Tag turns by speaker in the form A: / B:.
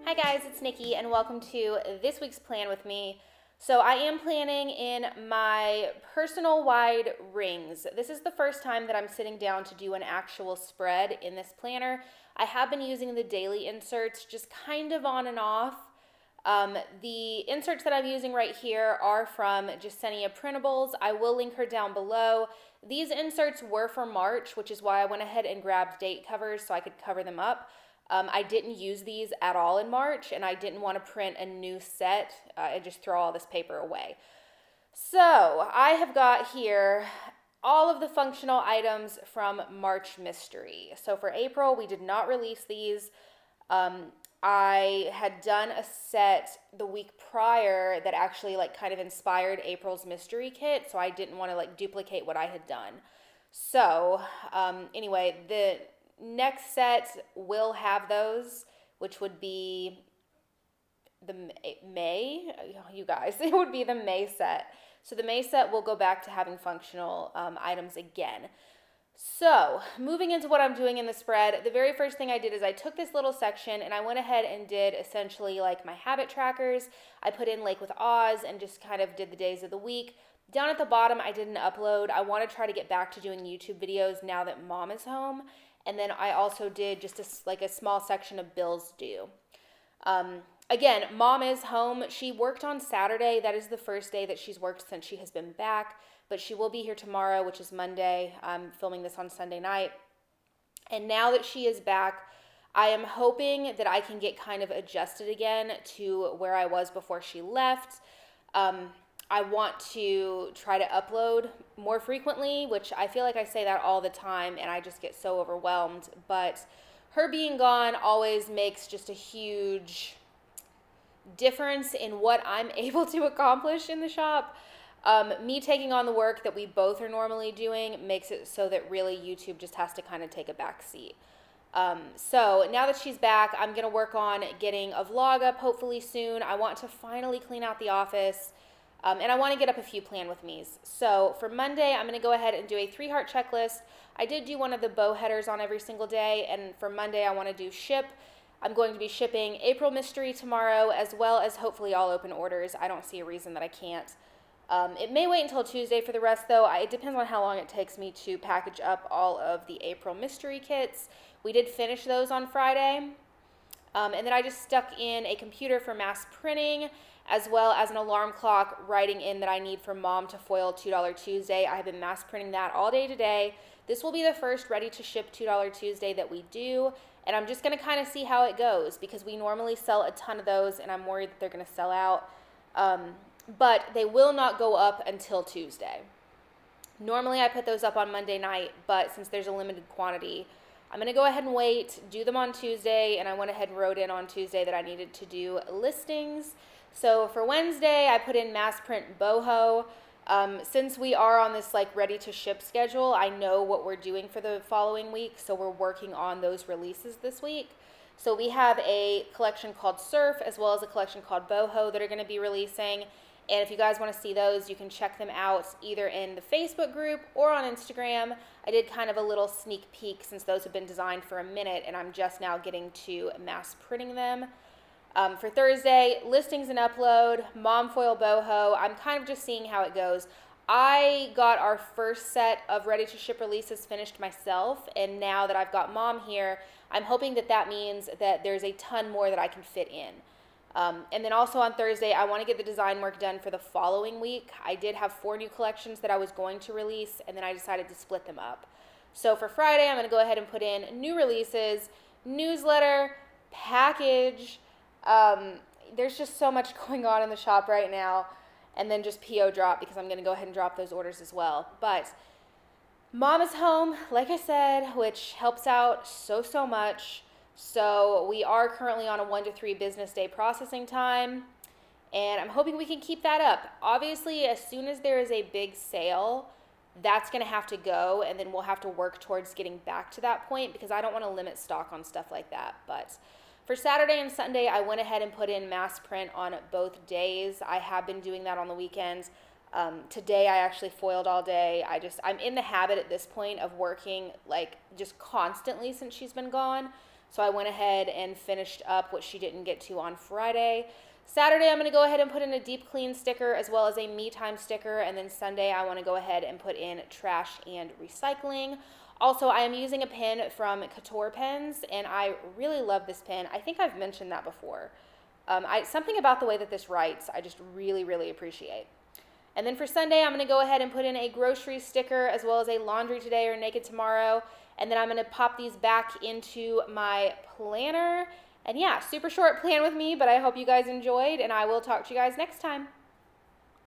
A: Hi guys, it's Nikki and welcome to this week's plan with me. So I am planning in my personal wide rings. This is the first time that I'm sitting down to do an actual spread in this planner. I have been using the daily inserts just kind of on and off. The inserts that I'm using right here are from Jesenia Printables. I will link her down below. These inserts were for March, which is why I went ahead and grabbed date covers so I could cover them up. I didn't use these at all in March, and I didn't want to print a new set and just throw all this paper away. So I have got here all of the functional items from March Mystery. So for April, we did not release these. I had done a set the week prior that actually kind of inspired April's mystery kit, so I didn't want to duplicate what I had done. So anyway, the next set will have those, which would be the May, you guys, it would be the May set. So the May set will go back to having functional items again. So moving into what I'm doing in the spread, the very first thing I did is I took this little section and I went ahead and did essentially my habit trackers. I put in Lake with Oz and just kind of did the days of the week. Down at the bottom, I did an upload. I want to try to get back to doing YouTube videos now that Mom is home. And then I also did just a small section of bills due. Again, Mom is home. She worked on Saturday. That is the first day that she's worked since she has been back. But she will be here tomorrow, which is Monday. I'm filming this on Sunday night. And now that she is back, I am hoping that I can get kind of adjusted again to where I was before she left. I want to try to upload more frequently, which I feel like I say that all the time and I just get so overwhelmed. But her being gone always makes just a huge difference in what I'm able to accomplish in the shop. Me taking on the work that we both are normally doing makes it so that really YouTube just has to kind of take a back seat. So now that she's back, I'm going to work on getting a vlog up hopefully soon. I want to finally clean out the office. And I want to get up a few plan with me's. So for Monday, I'm going to go ahead and do a 3-heart checklist. I did do one of the bow headers on every single day. And for Monday, I want to do ship. I'm going to be shipping April Mystery tomorrow, as well as hopefully all open orders. I don't see a reason that I can't. It may wait until Tuesday for the rest, though. It depends on how long it takes me to package up all of the April Mystery kits. We did finish those on Friday. And then I just stuck in a computer for mass printing, as well as an alarm clock writing in that I need for Mom to foil $2 Tuesday. I have been mass printing that all day today. This will be the first ready to ship $2 Tuesday that we do, and I'm just going to kind of see how it goes because we normally sell a ton of those and I'm worried that they're going to sell out. But they will not go up until Tuesday. Normally I put those up on Monday night, but since there's a limited quantity, I'm going to go ahead and wait, do them on Tuesday, and I went ahead and wrote in on Tuesday that I needed to do listings. So for Wednesday, I put in mass print boho. Since we are on this ready to ship schedule, I know what we're doing for the following week, so we're working on those releases this week. So we have a collection called Surf as well as a collection called boho that are going to be releasing. And if you guys want to see those, you can check them out either in the Facebook group or on Instagram. I did kind of a little sneak peek since those have been designed for a minute and I'm just now getting to mass printing them. For Thursday, listings and upload, Mom foil boho. I'm kind of just seeing how it goes. I got our first set of ready to ship releases finished myself, and now that I've got Mom here, I'm hoping that that means that there's a ton more that I can fit in. And then also on Thursday, I want to get the design work done for the following week. I did have 4 new collections that I was going to release, and then I decided to split them up. So for Friday, I'm going to go ahead and put in new releases, newsletter, package. There's just so much going on in the shop right now, and then just PO drop because I'm going to go ahead and drop those orders as well. But Mom is home, like I said, which helps out so much. So we are currently on a 1 to 3 business day processing time, and I'm hoping we can keep that up. Obviously, as soon as there is a big sale, that's going to have to go, and then we'll have to work towards getting back to that point because I don't want to limit stock on stuff like that. But for Saturday and Sunday, I went ahead and put in mass print on both days. I have been doing that on the weekends. Today I actually foiled all day. I'm in the habit at this point of working just constantly since she's been gone. So I went ahead and finished up what she didn't get to on Friday. Saturday, I'm going to go ahead and put in a deep clean sticker as well as a me time sticker. And then Sunday, I want to go ahead and put in trash and recycling. Also, I am using a pen from Couture Pens, and I really love this pen. I think I've mentioned that before. Something about the way that this writes, I just really, really appreciate. And then for Sunday, I'm going to go ahead and put in a grocery sticker as well as a laundry today or naked tomorrow. And then I'm going to pop these back into my planner. And yeah, super short plan with me, but I hope you guys enjoyed, and I will talk to you guys next time.